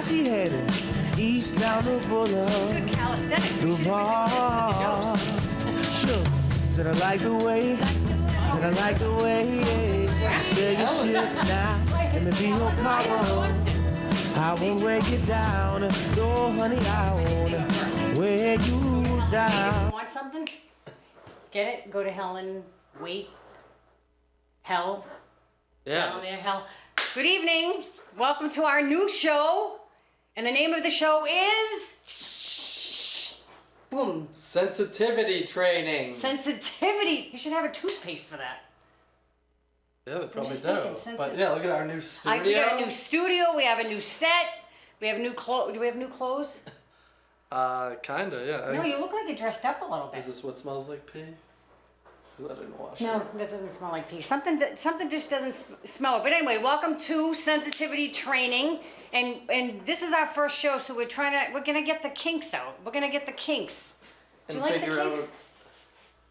she headed east down the boulevard. Good calisthenics. We should have been doing this for the dose. Sure. Said I like the way. Said I like the way. Sail your ship now. Let me be your cargo. I won't wear you down. No, honey, I won't wear you down. Want something? Get it? Go to hell and wait. Hell. Yeah. Down there, hell. Good evening. Welcome to our new show. And the name of the show is... Boom. Sensitivity training. Sensitivity. You should have a toothpaste for that. Yeah, they probably just do. thinking, But yeah, look at our new studio. We have a new studio. We have a new set. We have new clothes. Do we have new clothes? Kinda, yeah. No, you look like you dressed up a little bit. Is this what smells like pee? 'Cause I didn't wash No, it. that doesn't smell like pee. Something just doesn't smell it. But anyway, welcome to sensitivity training, and this is our first show, so we're gonna get the kinks out. We're gonna get the kinks. Do you like the kinks?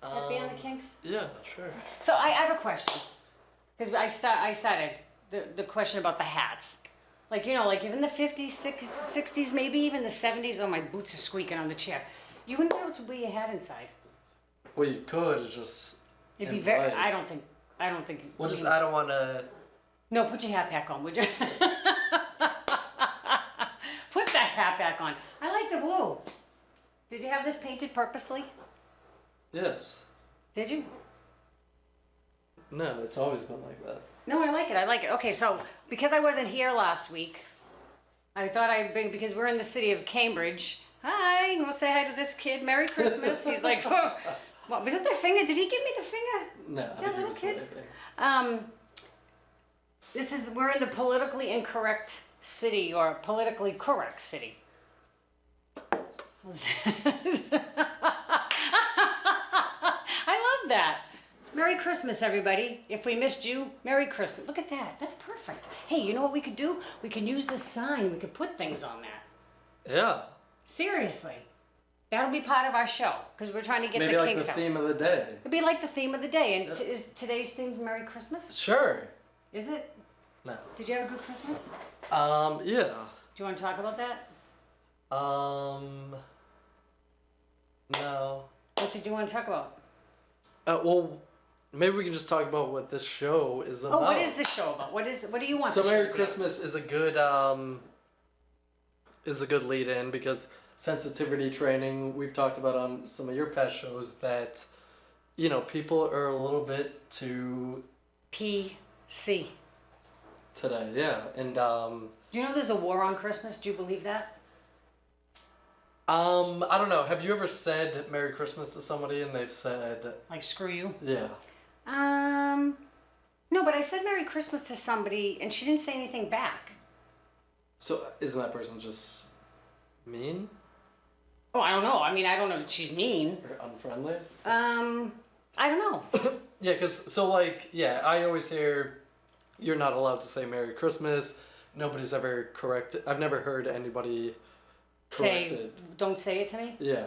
That band, the Kinks? Yeah, sure. So I have a question, because I started the question about the hats. Like, you know, like in the 50s, 60s, maybe even the 70s. Oh, my boots are squeaking on the chair. You wouldn't be able to wear your hat inside. Well, you could, it's just... It'd be very... I don't think... Well, just, I don't want to... No, put your hat back on, would you? Put that hat back on. I like the blue. Did you have this painted purposely? Yes. Did you? No, it's always been like that. No, I like it. I like it. Okay, so because I wasn't here last week, I thought I'd bring, because we're in the city of Cambridge. Hi, we'll say hi to this kid. Merry Christmas. He's like, oh, what, was it the finger? Did he give me the finger? No, I That think it little was kid? anything. We're in the politically incorrect city, or politically correct city. What was that? I love that. Merry Christmas, everybody. If we missed you, Merry Christmas. Look at that. That's perfect. Hey, you know what we could do? We could use this sign. We could put things on that. Yeah. Seriously. That'll be part of our show, because we're trying to get Maybe the like kinks the out. theme of the day. It'd be like the theme of the day. And is today's theme Merry Christmas? Sure. Is it? No. Did you have a good Christmas? Yeah. Do you want to talk about that? No. What did you want to talk about? Well, maybe we can just talk about what this show is about. Oh, what is the show about? What do you want? So the show Merry to be Christmas is a good lead in, because sensitivity training, we've talked about on some of your past shows that, you know, people are a little bit too PC. today, yeah. And Do you know there's a war on Christmas? Do you believe that? I don't know. Have you ever said Merry Christmas to somebody and they've said, Like, screw you? yeah. No, but I said Merry Christmas to somebody and she didn't say anything back. So isn't that person just mean Oh, I don't know. I mean, I don't know if she's mean. or unfriendly? I don't know. Yeah, because, so like, yeah, I always hear you're not allowed to say Merry Christmas. Nobody's ever corrected. I've never heard anybody corrected. Don't say it to me. Yeah.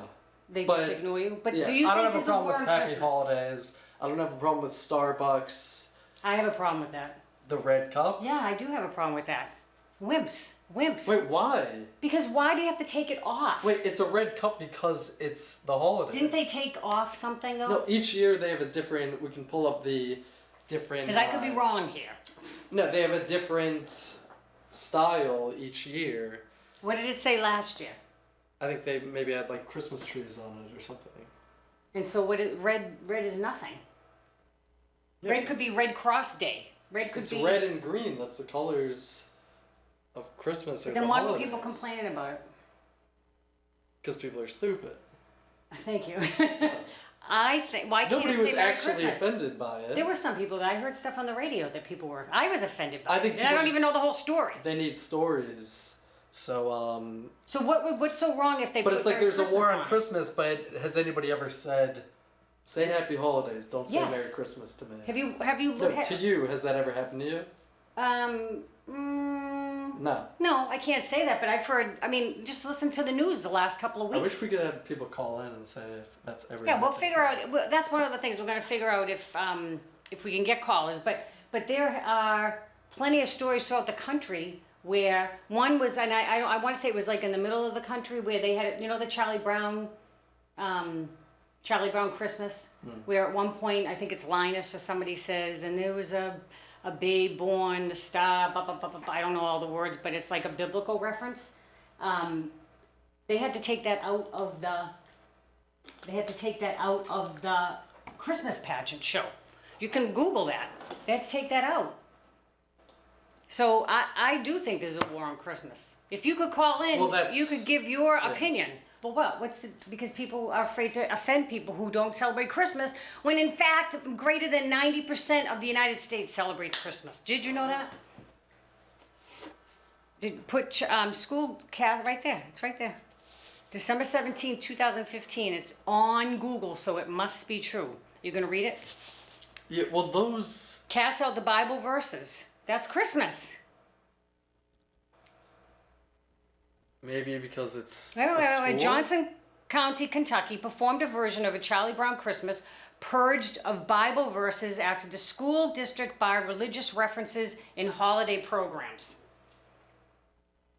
They But- just ignore you. But Yeah, do you I don't think have a there's a problem war with on Happy Christmas? Holidays. I don't have a problem with Starbucks, I have a problem with that. the red cup. Yeah, I do have a problem with that. Wimps. Wait, why? Because why do you have to take it off? Wait, it's a red cup because it's the holidays. Didn't they take off something though? No, each year they have a different. We can pull up the different. Because I could be wrong here. No, they have a different style each year. What did it say last year? I think they maybe had like Christmas trees on it or something. And so red is nothing. Yeah. Red could be Red Cross Day. Red could It's be red and green. That's the colors of Christmas or Then the why holidays. were people complaining about it? Because people are stupid. Thank you. I think why can't Nobody it was say Merry actually Christmas? offended by it. There were some people that I heard stuff on the radio that people were. I was offended by. I think it. And I people don't even just- know the whole story. They need stories. So So what's so wrong if they? but put it's like Merry there's a war Christmas on Christmas, but has anybody ever said, say Happy Holidays, don't say Yes. Merry Christmas to me? Have you No, to you, has that ever happened to you? No. No, I can't say that, but I've heard. I mean, just listen to the news the last couple of weeks. I wish we could have people call in and say if that's ever Yeah, we'll happened. figure out. That's one of the things we're going to figure out if we can get callers. But there are plenty of stories throughout the country where one was, and I want to say it was like in the middle of the country where they had, you know, the Charlie Brown Christmas, where at one point, I think it's Linus or somebody says, and there was a babe born, the star, blah, blah, blah, blah, blah. I don't know all the words, but it's like a biblical reference. They had to take that out of the Christmas pageant show. You can Google that. They had to take that out. So I do think there's a war on Christmas. If you could call in, you could give your opinion. Well, what? Because people are afraid to offend people who don't celebrate Christmas, when in fact, greater than 90% of the United States celebrates Christmas. Did you know that? Put school cat right there. It's right there. December 17th, 2015. It's on Google, so it must be true. You gonna read it? Yeah, well, those... Cast out the Bible verses. That's Christmas. Maybe because it's Wait. Johnson County, Kentucky performed a version of A Charlie Brown Christmas purged of Bible verses after the school district barred religious references in holiday programs.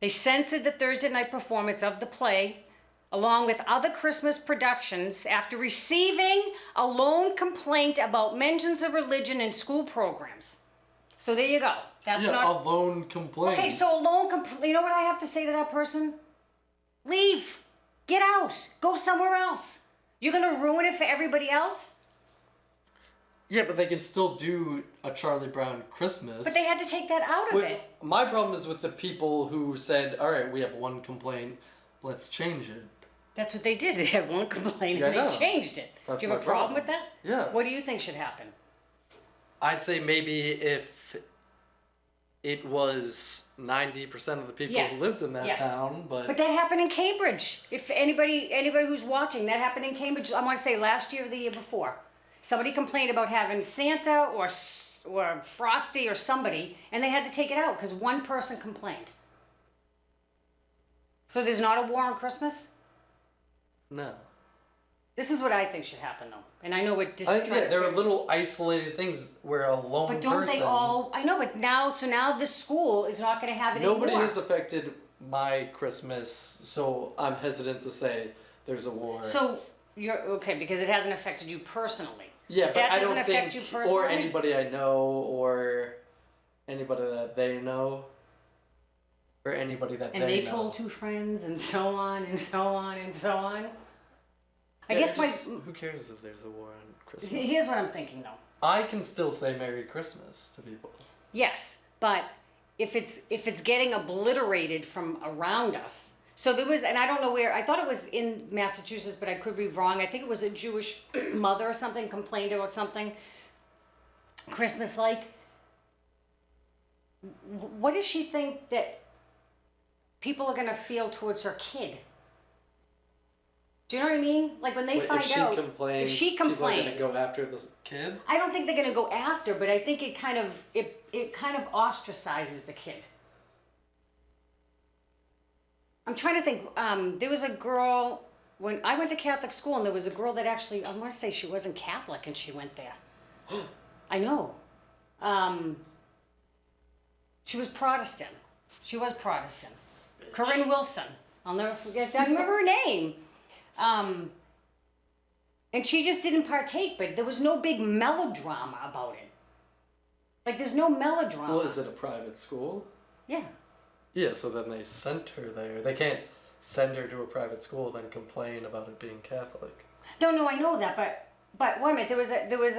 They censored the Thursday night performance of the play along with other Christmas productions after receiving a lone complaint about mentions of religion in school programs. So there you go. That's not a lone complaint. Okay, so a lone complaint. You know what I have to say to that person? Leave. Get out. Go somewhere else. You're gonna ruin it for everybody else? Yeah, but they can still do a Charlie Brown Christmas. But they had to take that out of it. My problem is with the people who said, all right, we have one complaint, let's change it. That's what they did. They had one complaint and they changed it. That's do you have a problem with that? Yeah. What do you think should happen? I'd say maybe if it was 90% of the people who lived in that town, but that happened in Cambridge. If anybody who's watching, that happened in Cambridge. I want to say last year or the year before. Somebody complained about having Santa or Frosty or somebody, and they had to take it out because one person complained. So there's not a war on Christmas? no. This is what I think should happen, though. And I know it just... there are little isolated things where a lone But don't person... they all... I know, but now this school is not going to have it Nobody anymore. has affected my Christmas, so I'm hesitant to say there's a war. So, you're... Okay, because it hasn't affected you personally. Yeah, but that I doesn't don't affect think... you personally? Or anybody I know, or anybody that they know, or anybody that And they they know. told two friends, and so on, and so on, and so on. I Yeah, guess who cares if there's a war on Christmas? Here's what I'm thinking, though. I can still say Merry Christmas to people. Yes, but if it's getting obliterated from around us. So there was, and I don't know where, I thought it was in Massachusetts, but I could be wrong. I think it was a Jewish mother or something complained about something Christmas-like. What does she think that people are going to feel towards her kid? Do you know what I mean? Like when they find out, if she complains, people are going to go after this kid? I don't think they're going to go after, but I think it kind of ostracizes the kid. I'm trying to think. There was a girl when I went to Catholic school, and there was a girl that actually, I want to say she wasn't Catholic, and she went there. I know. She was Protestant. Corinne Wilson. I'll never forget that. I remember her name. And she just didn't partake, but there was no big melodrama about it. Like, there's no melodrama. Well, is it a private school? Yeah. Yeah, so then they sent her there. They can't send her to a private school then complain about it being Catholic. No, I know that, but wait a minute. There was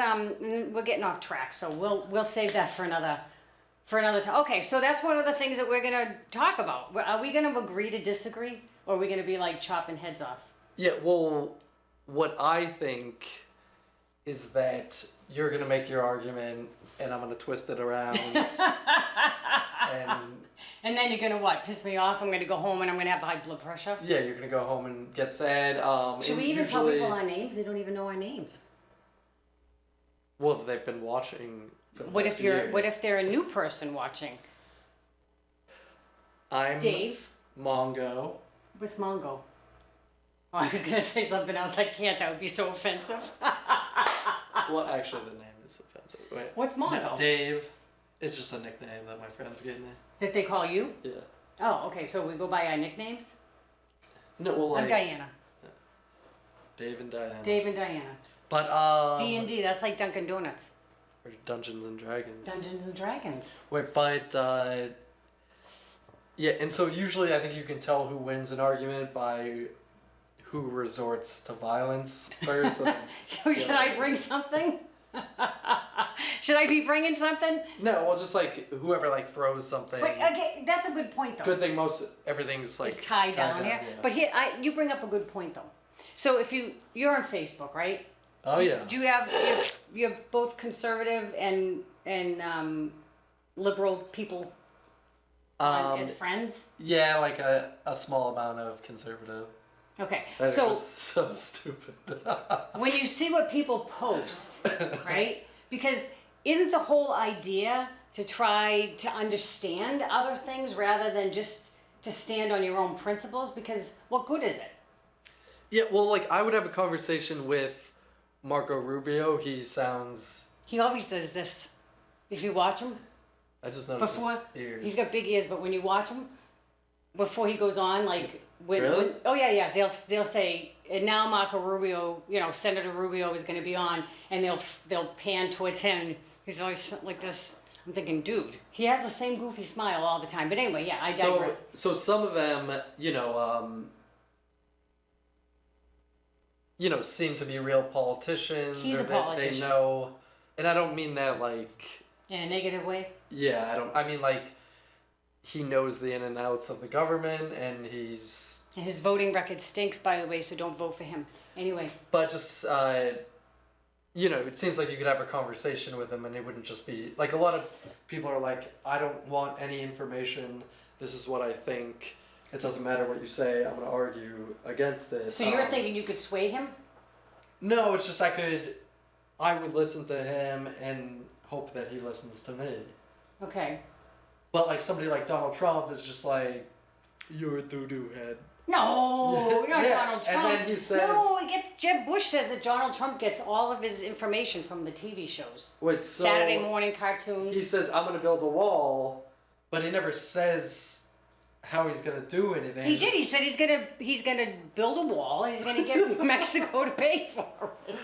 we're getting off track, so we'll save that for another time. Okay, so that's one of the things that we're gonna talk about. Are we gonna agree to disagree, or are we gonna be like chopping heads off? Yeah, well, what I think is that you're going to make your argument and I'm going to twist it around. And then you're going to what? Piss me off? I'm going to go home and I'm going to have high blood pressure? Yeah, you're going to go home and get sad. Should we even tell people our names? They don't even know our names. Well, they've been watching for the What past if year. What if they're a new person watching? I'm Dave. Mongo. What's Mongo? Oh, I was going to say something else. I can't. That would be so offensive. Well, actually, the name is offensive. Wait. What's Mongo? No, Dave. It's just a nickname that my friends gave me. That they call you? Yeah. Oh, okay. So we go by our nicknames. No, well, like I'm Diana. Dave and Diana. Dave and Diana. But D&D. That's like Dunkin' Donuts. or Dungeons and Dragons. Dungeons and Dragons. Wait, but yeah, and so usually I think you can tell who wins an argument by who resorts to violence first. So should I bring something? Should I be bringing something? No, well, just like whoever like throws something. But okay, that's a good point though. Good thing everything's like It's tied down here. yeah. But here, you bring up a good point though. So if you're on Facebook, right? Oh yeah. Do you have you're both conservative and liberal people as friends? Yeah, like a small amount of conservative. Okay, That so is so stupid. when you see what people post, right? Because isn't the whole idea to try to understand other things rather than just to stand on your own principles? Because what good is it? Yeah, well, like I would have a conversation with Marco Rubio. He always does this. If you watch him, I just noticed before his ears. he's got big ears, but when you watch him, before he goes on, like Really? oh yeah, they'll say, and now Marco Rubio, Senator Rubio is going to be on, and they'll pan towards him. He's always like this. I'm thinking, dude, he has the same goofy smile all the time. But anyway, yeah, I digress. So some of them, seem to be real politicians. He's or a politician. They know, and I don't mean that like. In a negative way. Yeah, I mean like. He knows the in and outs of the government, and he's. And his voting record stinks, by the way, so don't vote for him. Anyway. But just, it seems like you could have a conversation with him, and it wouldn't just be like a lot of people are like, I don't want any information. This is what I think. It doesn't matter what you say. I'm gonna argue against it. So you're thinking you could sway him? No, it's just I would listen to him and hope that he listens to me. Okay. But like somebody like Donald Trump is just like, you're a doo-doo head. No, not Yeah, Donald Trump. and then he says- No, Jeb Bush says that Donald Trump gets all of his information from the TV shows. Wait, so Saturday morning cartoons. he says I'm gonna build a wall, but he never says how he's gonna do anything. He did. He said he's gonna build a wall and he's gonna get Mexico to pay for it.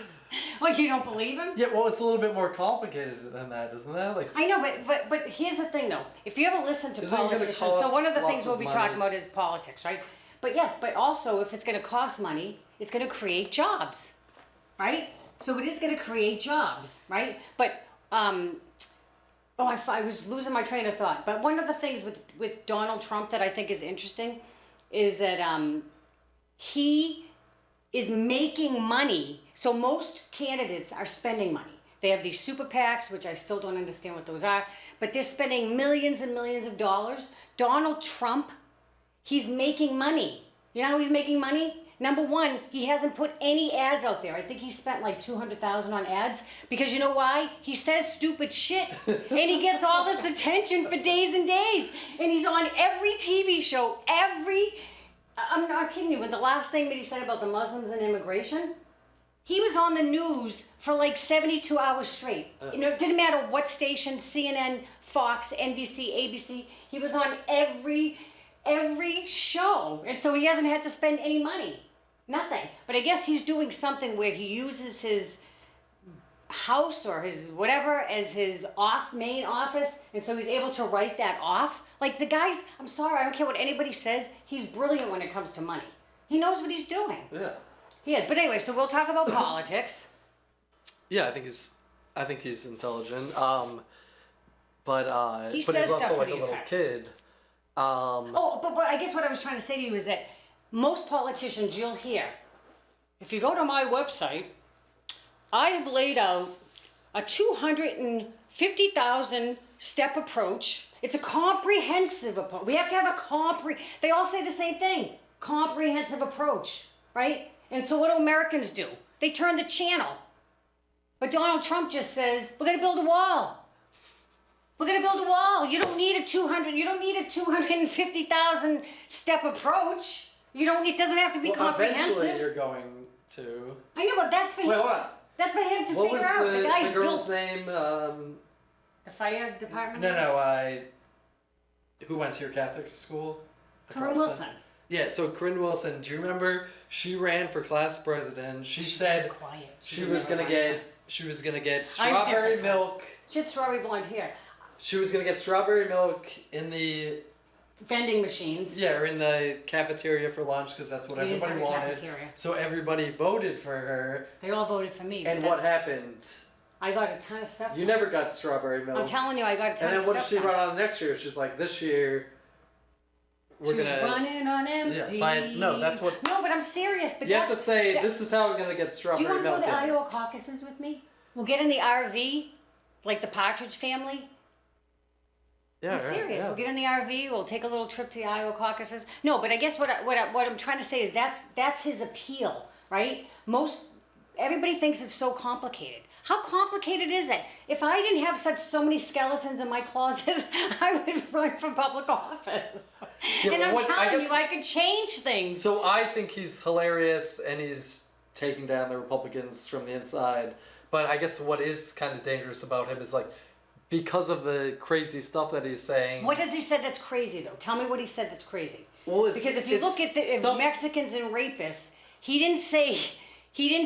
Like, you don't believe him? Yeah, well, it's a little bit more complicated than that, isn't that? Like, I know, but here's the thing though. If you ever listen to Isn't it gonna politicians, cost so one of the lots things we'll of be money? talking about is politics, right? But yes, but also if it's gonna cost money, it's gonna create jobs, right? So it is gonna create jobs, right? But I was losing my train of thought. But one of the things with Donald Trump that I think is interesting is that he is making money. So most candidates are spending money. They have these super PACs, which I still don't understand what those are, but they're spending millions and millions of dollars. Donald Trump, he's making money. You know how he's making money? Number one, he hasn't put any ads out there. I think he spent like $200,000 on ads because you know why? He says stupid shit and he gets all this attention for days and days. And he's on every TV show, I'm not kidding you, but the last thing that he said about the Muslims and immigration, he was on the news for like 72 hours straight. It didn't matter what station, CNN, Fox, NBC, ABC, he was on every show. And so he hasn't had to spend any money. Nothing. But I guess he's doing something where he uses his house or his whatever as his main office, and so he's able to write that off. Like the guy's, I'm sorry, I don't care what anybody says, he's brilliant when it comes to money. He knows what he's doing. yeah. He is. But anyway, so we'll talk about politics. Yeah, I think he's intelligent. But He he's says stuff also for like the a little effect. kid. But I guess what I was trying to say to you is that most politicians you'll hear, if you go to my website, I have laid out a 250,000 step approach. It's a comprehensive approach. We have to have they all say the same thing, comprehensive approach, right? And so what do Americans do? They turn the channel. But Donald Trump just says, we're gonna build a wall. We're gonna build a wall. You don't need a 250,000 step approach. It doesn't have to be comprehensive. Eventually you're going to. I know, but that's for him. Wait, what? That's for him to What figure was out. The guy's the girl's built. name? The fire department? No. Who went to your Catholic school? Corinne Wilson. Yeah, so Corinne Wilson, do you remember she ran for class president? She said Quiet. she was gonna get strawberry milk. She had strawberry blonde hair. She was gonna get strawberry milk in the Vending machines. or in the cafeteria for lunch because that's what We didn't everybody have a wanted. cafeteria. So everybody voted for her. They all voted for me. And but what that's- happened? I got a ton of stuff. You never got strawberry milk. I'm telling you, I got a ton And of then what stuff. did she done. run on next year? She's like, this year we're She was gonna. running on empty. No, that's what. No, but I'm serious. But You have to that's- say, that- this is how I'm gonna get Do strawberry you want to go milk. to the in. Iowa caucuses with me? We'll get in the RV, like the Partridge Family. Yeah, I'm right, serious. yeah. We'll get in the RV. We'll take a little trip to the Iowa caucuses. No, but I guess what I'm trying to say is that's his appeal, right? Everybody thinks it's so complicated. How complicated is it? If I didn't have so many skeletons in my closet, I would run for public office. Yeah, and but I'm what- I telling guess- you, I could change things. So I think he's hilarious and he's taking down the Republicans from the inside. But I guess what is kind of dangerous about him is like, because of the crazy stuff that he's saying. What has he said that's crazy though? Tell me what he said that's crazy. Well, it's, Because if you look at the stuff, Mexicans and rapists, he didn't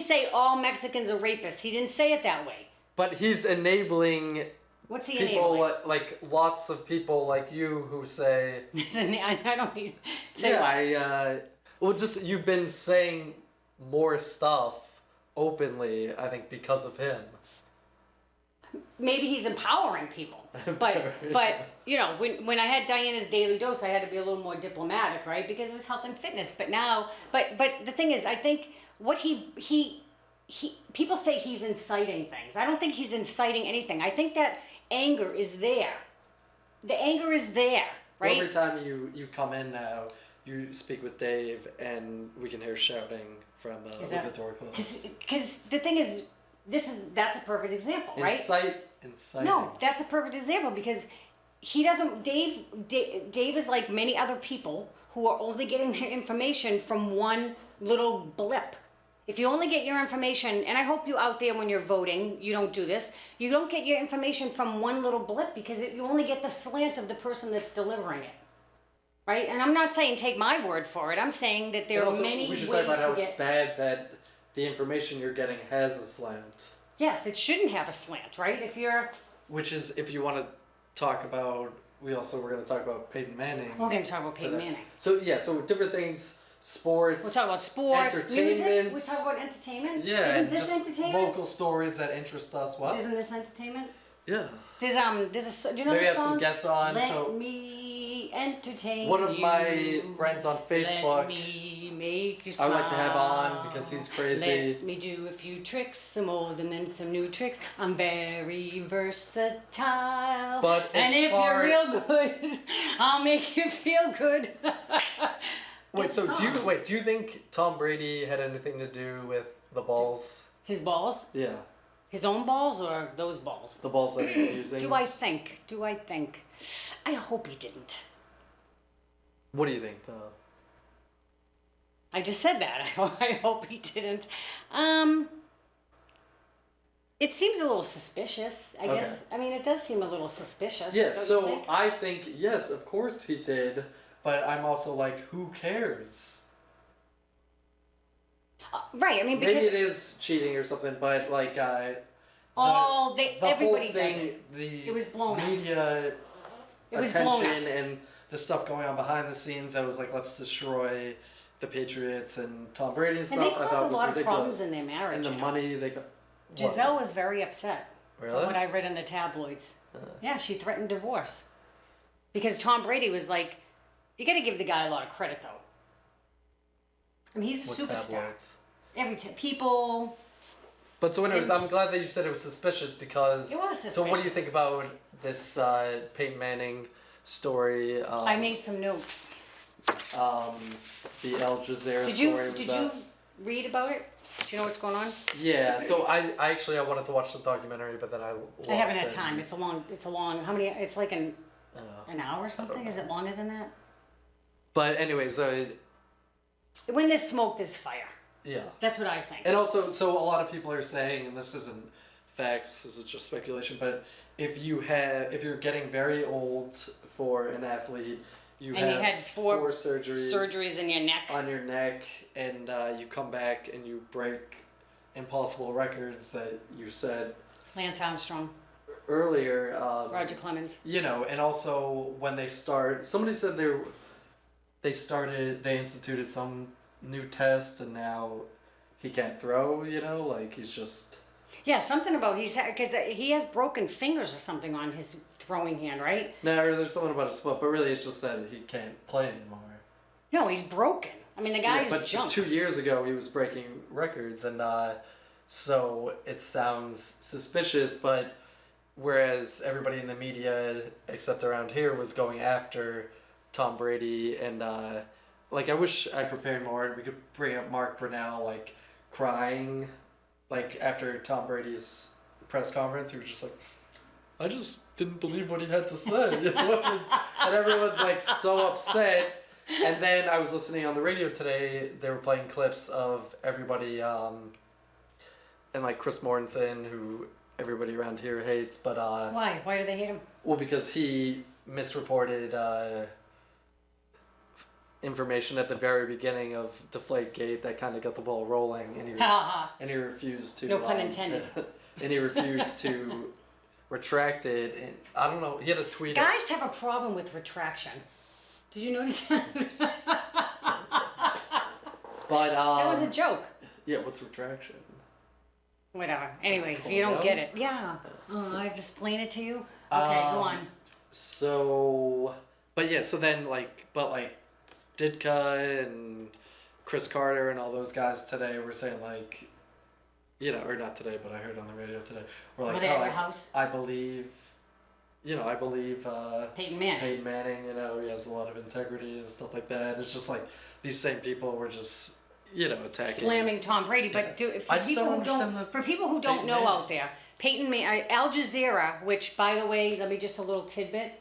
say all Mexicans are rapists. He didn't say it that way. but he's enabling What's he people enabling? like lots of people like you who say, I don't need say yeah, what? just you've been saying more stuff openly. I think because of him. Maybe he's empowering people. But you know, when I had Diana's daily dose, I had to be a little more diplomatic, right? Because it was health and fitness. But now, but the thing is, I think what he people say he's inciting things. I don't think he's inciting anything. I think that anger is there. The anger is there, Well, right? every time you come in now, you speak with Dave, and we can hear shouting from with the door closed. Because the thing is, that's a perfect example, right? Inciting. No, that's a perfect example because he doesn't. Dave is like many other people who are only getting their information from one little blip. If you only get your information, and I hope you out there when you're voting, you don't do this. You don't get your information from one little blip because you only get the slant of the person that's delivering it, right? And I'm not saying take my word for it. I'm saying that there And are also, many we should ways talk about how to it's get. bad that the information you're getting has a slant. Yes, it shouldn't have a slant, right? If you're. Which is, if you want to talk about, we're going to talk about Peyton Manning. We're going to talk about Peyton today. Manning. So different things, sports. We'll talk about sports, entertainment. music. We talk about entertainment. Yeah, Isn't and this just entertainment? vocal stories that interest us. What? Isn't this entertainment? Yeah. There's a do you know Maybe the have song? some guests on. Let So me entertain one of you. my friends on Facebook, Let me make you I smile. would like to have on because he's crazy. Let me do a few tricks, some old and then some new tricks. I'm very versatile. But and as if far- you're real good, I'll make you feel good. Wait, Good so song. do you think Tom Brady had anything to do with the balls? His balls? Yeah, His own balls or those balls? the balls that he's using. Do I think? I hope he didn't. What do you think, though? I just said that. I hope he didn't. It seems a little suspicious, I guess. I mean, it does seem a little suspicious. Yeah, don't you so think? I think, yes, of course he did, but I'm also like, who cares? Right, I mean, because Maybe it is cheating or something, but like, everybody whole does thing, it. the It was blown up. media It was blown attention up. and the stuff going on behind the scenes that was like, let's destroy the Patriots and Tom Brady and stuff. And they I caused thought a was lot of ridiculous. problems in their marriage. And the you know. money they got. Giselle was very upset. Really? From what I read in the tabloids. Yeah, she threatened divorce. Because Tom Brady was like, you got to give the guy a lot of credit, though. I mean, he's a What superstar. tabloids? People. But so anyways, I'm glad that you said it was suspicious because. It was So what do you suspicious. think about this Peyton Manning story? I made some notes. The Al Jazeera Did story. you was did that? you read about it? Do you know what's going on? Yeah. So I actually I wanted to watch the documentary, but then I lost I haven't had it. time. It's a long. How many? It's like an Uh, hour or something. Is it longer than that? but anyways, When there's smoke, there's fire. yeah. That's what I think. And also, so a lot of people are saying, and this isn't facts, this is just speculation, but if you're getting very old for an athlete, you And you have had four surgeries in your neck. on your neck, and you come back and you break impossible records that you said Lance Armstrong, earlier. Roger Clemens. You know, and also when they start, somebody said they instituted some new test, and now he can't throw. You know, like he's just. Yeah, something about because he has broken fingers or something on his throwing hand, right? No, or there's something about his foot, but really it's just that he can't play anymore. No, he's broken. I mean, the guy's but junk. 2 years ago he was breaking records, and so it sounds suspicious. But whereas everybody in the media, except around here, was going after Tom Brady, and like I wish I prepared more. We could bring up Mark Brunell like crying, like after Tom Brady's press conference. He was just like, I just didn't believe what he had to say, you know? And everyone's like so upset. And then I was listening on the radio today. They were playing clips of everybody, and like Chris Mortensen, who everybody around here hates. But Why? Why do they hate him? well, because he misreported information at the very beginning of Deflategate that kind of got the ball rolling, and he refused to. No pun intended. And he refused to retract it. And I don't know. He had a tweet. Guys have a problem with retraction. Did you notice that? But That was a joke. yeah. What's retraction? Whatever. Anyway, if you don't no? get it, yeah. I explain it to you. Okay, go on. So, but yeah. So then, like Ditka and Chris Carter and all those guys today were saying like, you know, or not today, but I heard on the radio today. We're like, Were they at your house? I believe, you know, Peyton Manning. Peyton Manning, you know, he has a lot of integrity and stuff like that. And it's just like these same people were just, you know, attacking. Slamming Tom Brady, but I just don't understand for people who don't Peyton know Manning. out there, Al Jazeera, which by the way, let me just a little tidbit.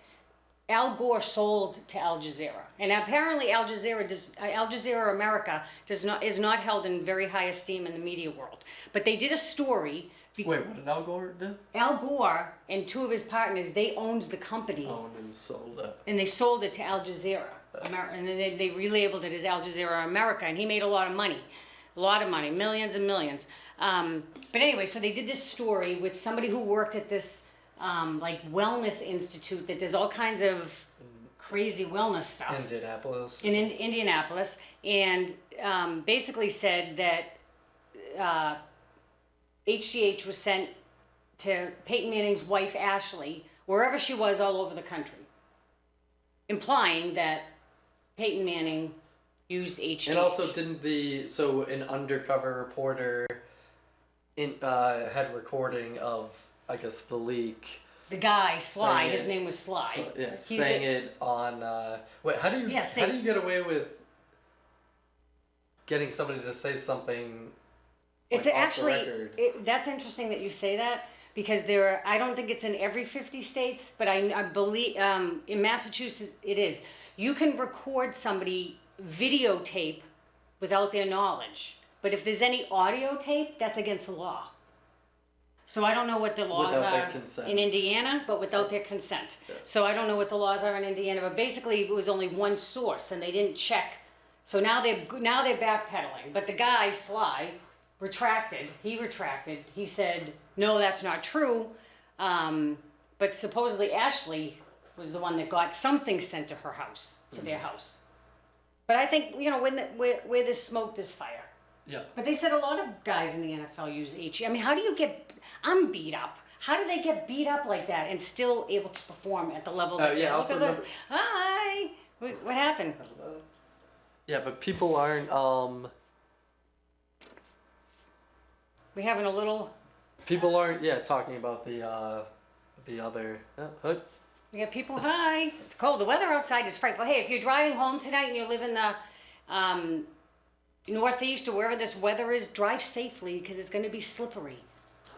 Al Gore sold to Al Jazeera, and apparently Al Jazeera America is not held in very high esteem in the media world. But they did a story. Wait, what did Al Gore do? Al Gore and two of his partners, they owned the company. Owned and sold it. And they sold it to Al Jazeera, and then they relabeled it as Al Jazeera America, and he made a lot of money, millions and millions. But anyway, so they did this story with somebody who worked at this like wellness institute that does all kinds of crazy wellness stuff. Indianapolis. In Indianapolis, and basically said that HGH was sent to Peyton Manning's wife Ashley, wherever she was all over the country, implying that Peyton Manning used HGH. And also, didn't an undercover reporter had recording of, I guess, the leak. The guy, Sly, Saying his it. name was Sly. So, yeah, He's saying it on. Wait, how do you get away with getting somebody to say something? It's like, off the actually record? That's interesting that you say that, because I don't think it's in every 50 states, but I believe in Massachusetts it is. You can record somebody videotape without their knowledge, but if there's any audio tape, that's against the law. So I don't know what the laws Without their are consent. in Indiana, but without their consent. Yeah. So I don't know what the laws are in Indiana, but basically it was only one source and they didn't check. So now they're backpedaling. But the guy, Sly, retracted. He said, no, that's not true. But supposedly Ashley was the one that got something sent to her house, to their house. But I think, you know, where there's smoke, there's fire. Yeah. But they said a lot of guys in the NFL use HE. I mean, how do you get... I'm beat up. How do they get beat up like that and still able to perform at the level that yeah, they also look at those. Hi! What happened? Yeah, but people aren't. We having a little... People aren't. Yeah, talking about the other. We got people, hi! It's cold. The weather outside is frightful. Hey, if you're driving home tonight and you live in the northeast or wherever this weather is, drive safely because it's going to be slippery.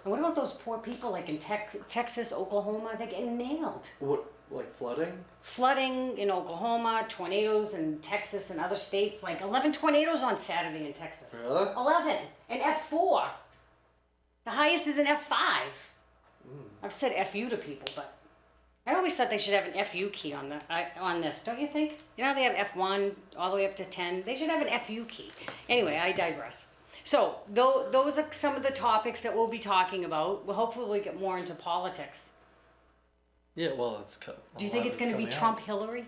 And what about those poor people like in Texas, Oklahoma? They're getting nailed. What, like flooding? Flooding in Oklahoma, tornadoes in Texas and other states. Like 11 tornadoes on Saturday in Texas. Really? 11. And F4. The highest is an F5. I've said FU to people, but I always thought they should have an FU key on this, don't you think? You know how they have F1 all the way up to 10? They should have an FU key. Anyway, I digress. So those are some of the topics that we'll be talking about. We'll hopefully get more into politics. Yeah, well, Do you think it's going to be Trump Hillary?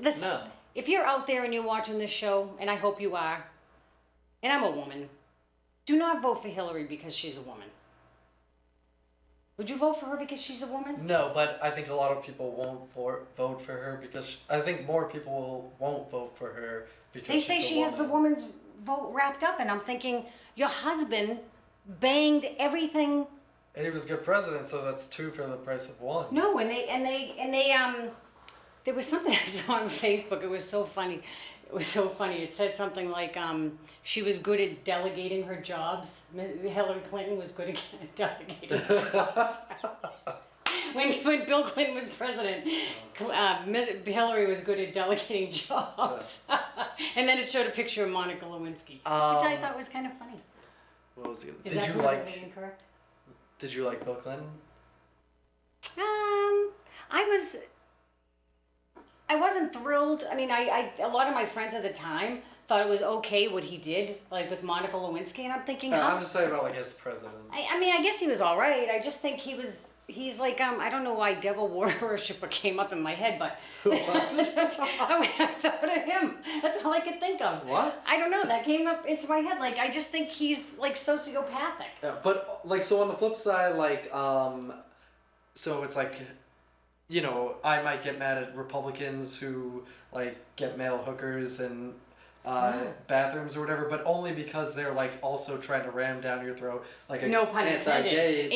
Listen, No. if you're out there and you're watching this show, and I hope you are, and I'm a woman, do not vote for Hillary because she's a woman. Would you vote for her because she's a woman? No, but I think a lot of people won't vote for her because I think more people won't vote for her because They say she has the woman's vote wrapped up, and I'm thinking, your husband banged everything. And he was good president, so that's 2 for the price of 1. No, and they there was something I saw on Facebook. It was so funny. It was so funny. It said something like she was good at delegating her jobs. Hillary Clinton was good at delegating her jobs. When Bill Clinton was president, Hillary was good at delegating jobs. And then it showed a picture of Monica Lewinsky, which I thought was kind of funny. What was it? Is that completely incorrect? Did you like Bill Clinton? I wasn't thrilled. I mean, a lot of my friends at the time thought it was okay what he did, like with Monica Lewinsky, and I'm thinking, I'm just talking about like as president. I mean, I guess he was all right. I just think he's like, I don't know why devil worshiper came up in my head, but I thought of him. That's all I could think of. What? I don't know. That came up into my head. Like, I just think he's like sociopathic. Yeah, but like, so on the flip side, like, so it's like, you know, I might get mad at Republicans who like get male hookers and bathrooms or whatever, but only because they're like also trying to ram down your throat like a No pun intended. anti-gay